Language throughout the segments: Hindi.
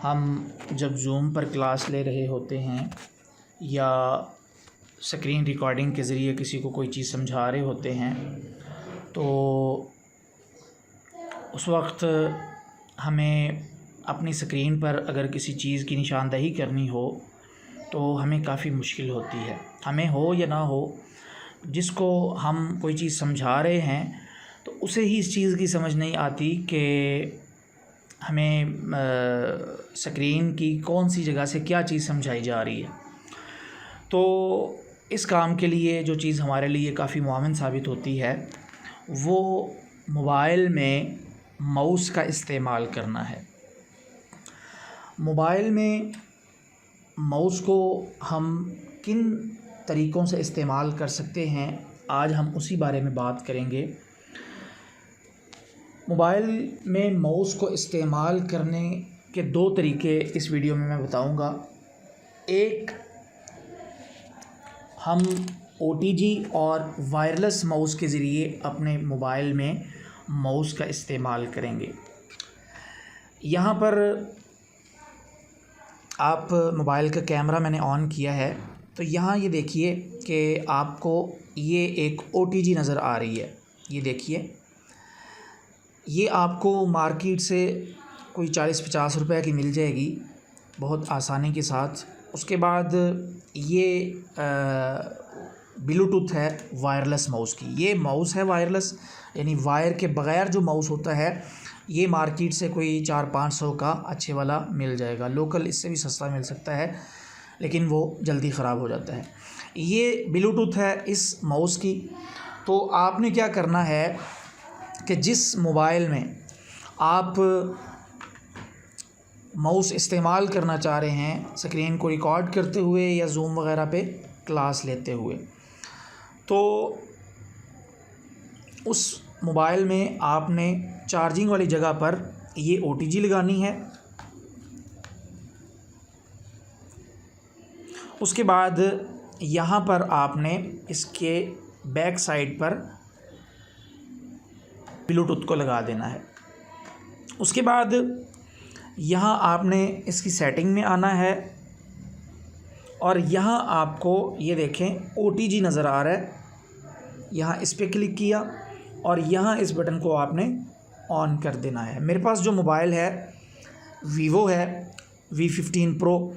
हम जब ज़ूम पर क्लास ले रहे होते हैं या स्क्रीन रिकॉर्डिंग के ज़रिए किसी को कोई चीज़ समझा रहे होते हैं तो उस वक्त हमें अपनी स्क्रीन पर अगर किसी चीज़ की निशानदही करनी हो तो हमें काफ़ी मुश्किल होती है। हमें हो या ना हो, जिसको हम कोई चीज़ समझा रहे हैं तो उसे ही इस चीज़ की समझ नहीं आती कि हमें स्क्रीन की कौन सी जगह से क्या चीज़ समझाई जा रही है। तो इस काम के लिए जो चीज़ हमारे लिए काफ़ी मुआविन साबित होती है वो मोबाइल में माउस का इस्तेमाल करना है। मोबाइल में माउस को हम किन तरीक़ों से इस्तेमाल कर सकते हैं, आज हम उसी बारे में बात करेंगे। मोबाइल में माउस को इस्तेमाल करने के दो तरीक़े इस वीडियो में मैं बताऊंगा। एक, हम OTG और वायरलेस माउस के ज़रिए अपने मोबाइल में माउस का इस्तेमाल करेंगे। यहाँ पर आप मोबाइल का कैमरा मैंने ऑन किया है तो यहाँ ये देखिए कि आपको ये एक OTG नज़र आ रही है। ये देखिए, ये आपको मार्केट से कोई 40-50 रुपए की मिल जाएगी बहुत आसानी के साथ। उसके बाद ये ब्लूटूथ है वायरलेस माउस की। ये माउस है वायरलेस, यानी वायर के बग़ैर जो माउस होता है ये मार्केट से कोई 400-500 का अच्छे वाला मिल जाएगा। लोकल इससे भी सस्ता मिल सकता है लेकिन वो जल्दी ख़राब हो जाता है। ये ब्लूटूथ है इस माउस की। तो आपने क्या करना है कि जिस मोबाइल में आप माउस इस्तेमाल करना चाह रहे हैं स्क्रीन को रिकॉर्ड करते हुए या ज़ूम वगैरह पे क्लास लेते हुए, तो उस मोबाइल में आपने चार्जिंग वाली जगह पर ये OTG लगानी है। उसके बाद यहाँ पर आपने इसके बैक साइड पर ब्लूटूथ को लगा देना है। उसके बाद यहाँ आपने इसकी सेटिंग में आना है और यहाँ आपको ये देखें OTG नज़र आ रहा है। यहाँ इस पर क्लिक किया और यहाँ इस बटन को आपने ऑन कर देना है। मेरे पास जो मोबाइल है वीवो है V15 Pro,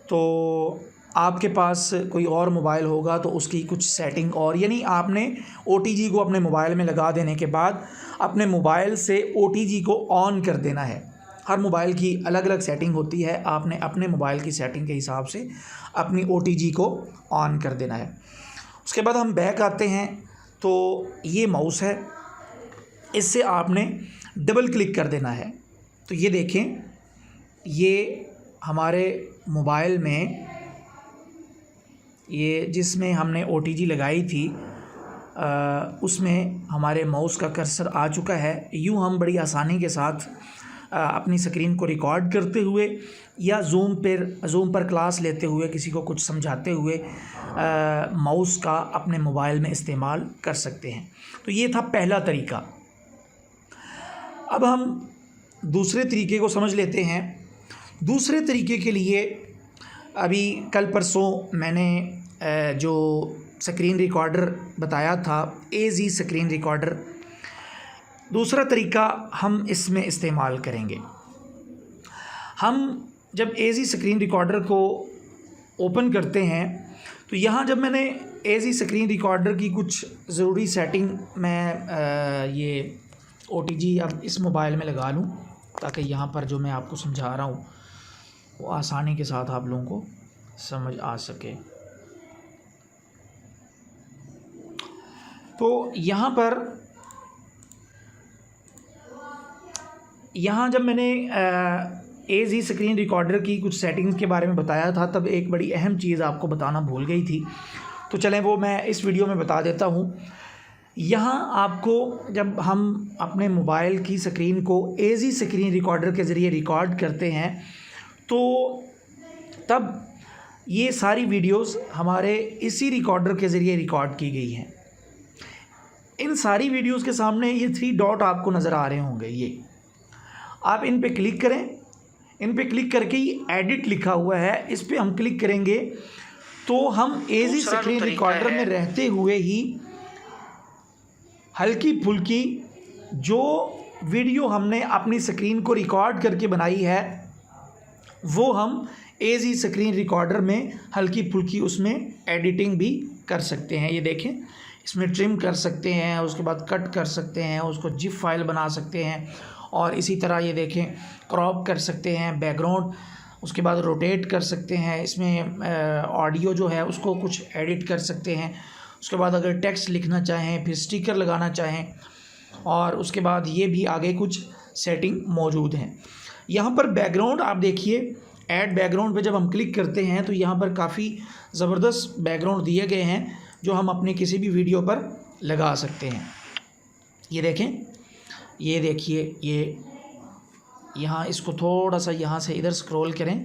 तो आपके पास कोई और मोबाइल होगा तो उसकी कुछ सेटिंग और, यानी आपने OTG को अपने मोबाइल में लगा देने के बाद अपने मोबाइल से OTG को ऑन कर देना है। हर मोबाइल की अलग अलग सेटिंग होती है, आपने अपने मोबाइल की सेटिंग के हिसाब से अपनी OTG को ऑन कर देना है। उसके बाद हम बैक आते हैं तो ये माउस है, इससे आपने डबल क्लिक कर देना है। तो ये देखें, ये हमारे मोबाइल में ये जिसमें हमने OTG लगाई थी उसमें हमारे माउस का कर्सर आ चुका है। यूँ हम बड़ी आसानी के साथ अपनी स्क्रीन को रिकॉर्ड करते हुए या ज़ूम पर क्लास लेते हुए किसी को कुछ समझाते हुए माउस का अपने मोबाइल में इस्तेमाल कर सकते हैं। तो ये था पहला तरीका। अब हम दूसरे तरीके को समझ लेते हैं। दूसरे तरीके के लिए अभी कल परसों मैंने जो स्क्रीन रिकॉर्डर बताया था AZ स्क्रीन रिकॉर्डर, दूसरा तरीका हम इसमें इस्तेमाल करेंगे। हम जब AZ स्क्रीन रिकॉर्डर को ओपन करते हैं तो यहाँ जब मैंने AZ स्क्रीन रिकॉर्डर की कुछ ज़रूरी सेटिंग मैं ये OTG अब इस मोबाइल में लगा लूँ ताकि यहाँ पर जो मैं आपको समझा रहा हूँ वो आसानी के साथ आप लोगों को समझ आ सके। तो यहाँ जब मैंने AZ स्क्रीन रिकॉर्डर की कुछ सेटिंग्स के बारे में बताया था तब एक बड़ी अहम चीज़ आपको बताना भूल गई थी, तो चलें वो मैं इस वीडियो में बता देता हूँ। यहाँ आपको जब हम अपने मोबाइल की स्क्रीन को AZ स्क्रीन रिकॉर्डर के ज़रिए रिकॉर्ड करते हैं तो तब ये सारी वीडियोस हमारे इसी रिकॉर्डर के ज़रिए रिकॉर्ड की गई हैं। इन सारी वीडियोस के सामने ये 3 डॉट आपको नज़र आ रहे होंगे। ये आप इन पे क्लिक करें। इन पे क्लिक करके ही एडिट लिखा हुआ है, इस पे हम क्लिक करेंगे तो हम एजी स्क्रीन रिकॉर्डर में रहते हुए ही हल्की फुल्की जो वीडियो हमने अपनी स्क्रीन को रिकॉर्ड करके बनाई है वो हम एजी स्क्रीन रिकॉर्डर में हल्की फुल्की उसमें एडिटिंग भी कर सकते हैं। ये देखें, इसमें ट्रिम कर सकते हैं, उसके बाद कट कर सकते हैं, उसको जिप फाइल बना सकते हैं, और इसी तरह ये देखें क्रॉप कर सकते हैं बैकग्राउंड, उसके बाद रोटेट कर सकते हैं। इसमें ऑडियो जो है उसको कुछ एडिट कर सकते हैं। उसके बाद अगर टेक्स्ट लिखना चाहें, फिर स्टिकर लगाना चाहें, और उसके बाद ये भी आगे कुछ सेटिंग मौजूद हैं। यहाँ पर बैकग्राउंड आप देखिए, ऐड बैकग्राउंड पे जब हम क्लिक करते हैं तो यहाँ पर काफ़ी ज़बरदस्त बैकग्राउंड दिए गए हैं जो हम अपने किसी भी वीडियो पर लगा सकते हैं। ये देखें, ये देखिए, ये यहाँ इसको थोड़ा सा यहाँ से इधर स्क्रॉल करें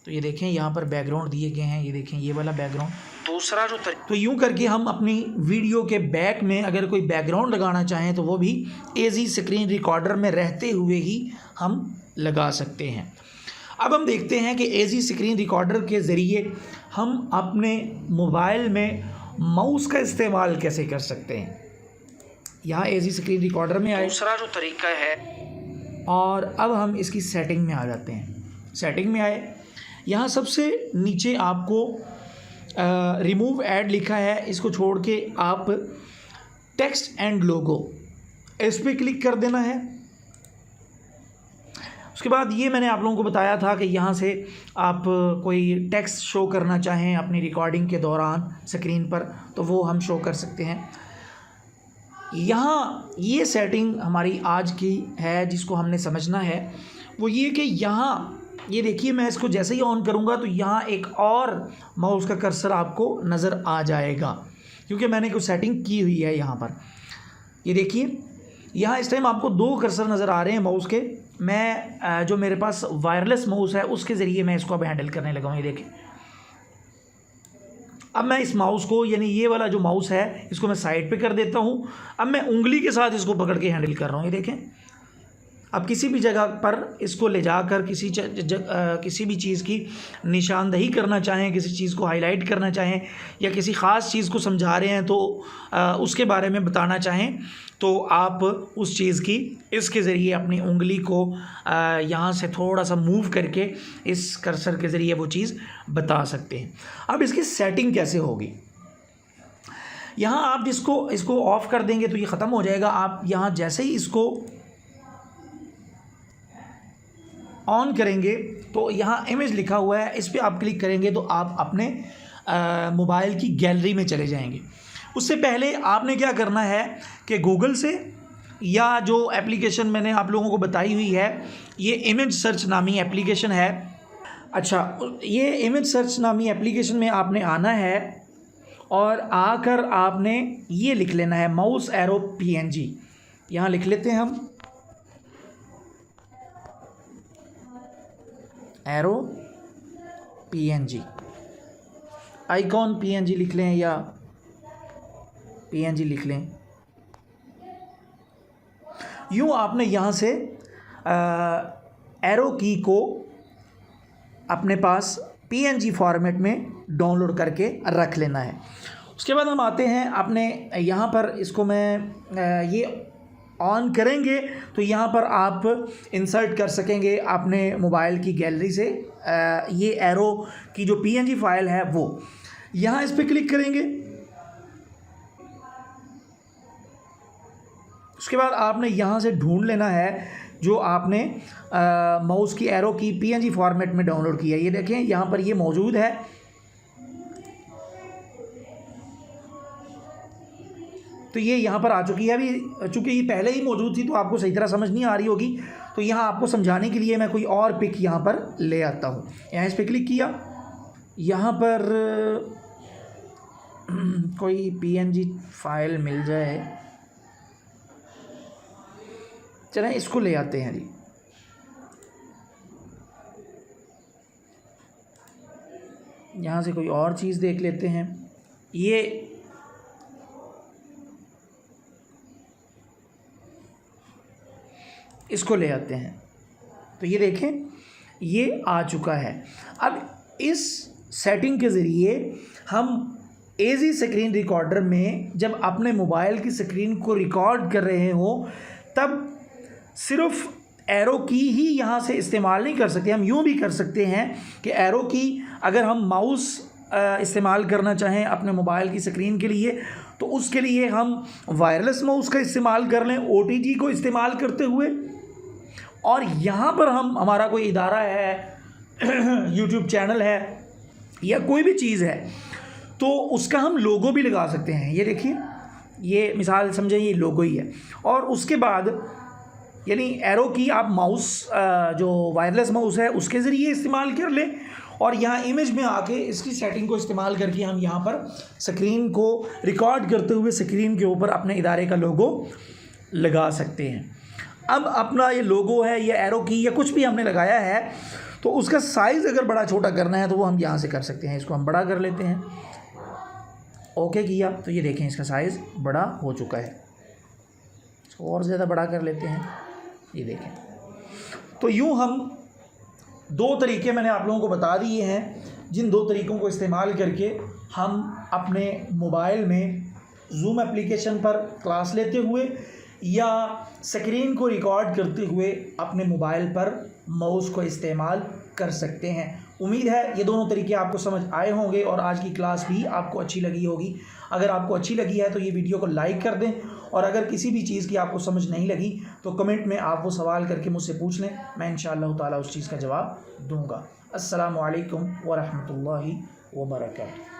तो ये देखें यहाँ पर बैकग्राउंड दिए गए हैं। ये देखें ये वाला बैकग्राउंड। दूसरा जो तो यूँ करके हम अपनी वीडियो के बैक में अगर कोई बैकग्राउंड लगाना चाहें तो वो भी एजी स्क्रीन रिकॉर्डर में रहते हुए ही हम लगा सकते हैं। अब हम देखते हैं कि एजी स्क्रीन रिकॉर्डर के ज़रिए हम अपने मोबाइल में माउस का इस्तेमाल कैसे कर सकते हैं। यहाँ एजी स्क्रीन रिकॉर्डर में आए, दूसरा जो तरीका है, और अब हम इसकी सेटिंग में आ जाते हैं। सेटिंग में आए, यहाँ सबसे नीचे आपको रिमूव ऐड लिखा है, इसको छोड़ के आप टेक्स्ट एंड लोगो इस पर क्लिक कर देना है। उसके बाद ये मैंने आप लोगों को बताया था कि यहाँ से आप कोई टेक्स्ट शो करना चाहें अपनी रिकॉर्डिंग के दौरान स्क्रीन पर तो वो हम शो कर सकते हैं। यहाँ ये सेटिंग हमारी आज की है जिसको हमने समझना है, वो ये कि यहाँ ये देखिए, मैं इसको जैसे ही ऑन करूँगा तो यहाँ एक और माउस का कर्सर आपको नज़र आ जाएगा क्योंकि मैंने कुछ सेटिंग की हुई है यहाँ पर। ये देखिए, यहाँ इस टाइम आपको 2 कर्सर नज़र आ रहे हैं माउस के। मैं जो मेरे पास वायरलेस माउस है उसके ज़रिए मैं इसको अब हैंडल करने लगा हूँ। ये देखें, अब मैं इस माउस को, यानी ये वाला जो माउस है, इसको मैं साइड पे कर देता हूँ। अब मैं उंगली के साथ इसको पकड़ के हैंडल कर रहा हूँ। ये देखें, अब किसी भी जगह पर इसको ले जाकर किसी भी चीज़ की निशानदही करना चाहें, किसी चीज़ को हाईलाइट करना चाहें, या किसी ख़ास चीज़ को समझा रहे हैं तो उसके बारे में बताना चाहें तो आप उस चीज़ की इसके ज़रिए अपनी उंगली को यहाँ से थोड़ा सा मूव करके इस कर्सर के ज़रिए वो चीज़ बता सकते हैं। अब इसकी सेटिंग कैसे होगी, यहाँ आप इसको ऑफ़ कर देंगे तो ये ख़त्म हो जाएगा। आप यहाँ जैसे ही इसको ऑन करेंगे तो यहाँ इमेज लिखा हुआ है, इस पर आप क्लिक करेंगे तो आप अपने मोबाइल की गैलरी में चले जाएंगे। उससे पहले आपने क्या करना है कि गूगल से, या जो एप्लीकेशन मैंने आप लोगों को बताई हुई है, ये इमेज सर्च नामी एप्लीकेशन है। अच्छा, ये इमेज सर्च नामी एप्लीकेशन में आपने आना है और आकर आपने ये लिख लेना है माउस एरो PNG। यहाँ लिख लेते हैं हम एरो PNG, आइकॉन PNG लिख लें या PNG लिख लें। यूँ आपने यहाँ से एरो की को अपने पास PNG फॉर्मेट में डाउनलोड करके रख लेना है। उसके बाद हम आते हैं अपने यहाँ पर, इसको मैं ये ऑन करेंगे तो यहाँ पर आप इंसर्ट कर सकेंगे अपने मोबाइल की गैलरी से ये एरो की जो PNG फाइल है वो। यहाँ इस पर क्लिक करेंगे, उसके बाद आपने यहाँ से ढूंढ लेना है जो आपने माउस की एरो की PNG फॉर्मेट में डाउनलोड किया है। ये देखें, यहाँ पर ये मौजूद है। तो ये यहाँ पर आ चुकी है। अभी चूँकि ये पहले ही मौजूद थी तो आपको सही तरह समझ नहीं आ रही होगी, तो यहाँ आपको समझाने के लिए मैं कोई और पिक यहाँ पर ले आता हूँ। यहाँ इस पर क्लिक किया, यहाँ पर कोई PNG फाइल मिल जाए, चलें इसको ले आते हैं जी। यहाँ से कोई और चीज़ देख लेते हैं। ये इसको ले आते हैं। तो ये देखें, ये आ चुका है। अब इस सेटिंग के ज़रिए हम एजी स्क्रीन रिकॉर्डर में जब अपने मोबाइल की स्क्रीन को रिकॉर्ड कर रहे हो तब सिर्फ एरो की ही यहाँ से इस्तेमाल नहीं कर सकते। हम यूँ भी कर सकते हैं कि एरो की अगर हम माउस इस्तेमाल करना चाहें अपने मोबाइल की स्क्रीन के लिए तो उसके लिए हम वायरलेस माउस का इस्तेमाल कर लें OTG को इस्तेमाल करते हुए। और यहाँ पर हम हमारा कोई इदारा है YouTube चैनल है या कोई भी चीज़ है तो उसका हम लोगो भी लगा सकते हैं। ये देखिए, ये मिसाल समझें ये लोगो ही है। और उसके बाद यानी एरो की आप माउस जो वायरलेस माउस है उसके ज़रिए इस्तेमाल कर लें और यहाँ इमेज में आके इसकी सेटिंग को इस्तेमाल करके हम यहाँ पर स्क्रीन को रिकॉर्ड करते हुए स्क्रीन के ऊपर अपने इदारे का लोगो लगा सकते हैं। अब अपना ये लोगो है या एरो की या कुछ भी हमने लगाया है तो उसका साइज़ अगर बड़ा छोटा करना है तो वो हम यहाँ से कर सकते हैं। इसको हम बड़ा कर लेते हैं, ओके किया तो ये देखें इसका साइज़ बड़ा हो चुका है। इसको और ज़्यादा बड़ा कर लेते हैं, ये देखें। तो यूँ हम दो तरीके मैंने आप लोगों को बता दिए हैं, जिन दो तरीक़ों को इस्तेमाल करके हम अपने मोबाइल में जूम एप्लीकेशन पर क्लास लेते हुए या स्क्रीन को रिकॉर्ड करते हुए अपने मोबाइल पर माउस को इस्तेमाल कर सकते हैं। उम्मीद है ये दोनों तरीके आपको समझ आए होंगे और आज की क्लास भी आपको अच्छी लगी होगी। अगर आपको अच्छी लगी है तो ये वीडियो को लाइक कर दें और अगर किसी भी चीज़ की आपको समझ नहीं लगी तो कमेंट में आप वो सवाल करके मुझसे पूछ लें, मैं इंशाअल्लाह ताला उस चीज़ का जवाब दूँगा। अस्सलामु अलैकुम व रहमतुल्लाहि व बरकातहू।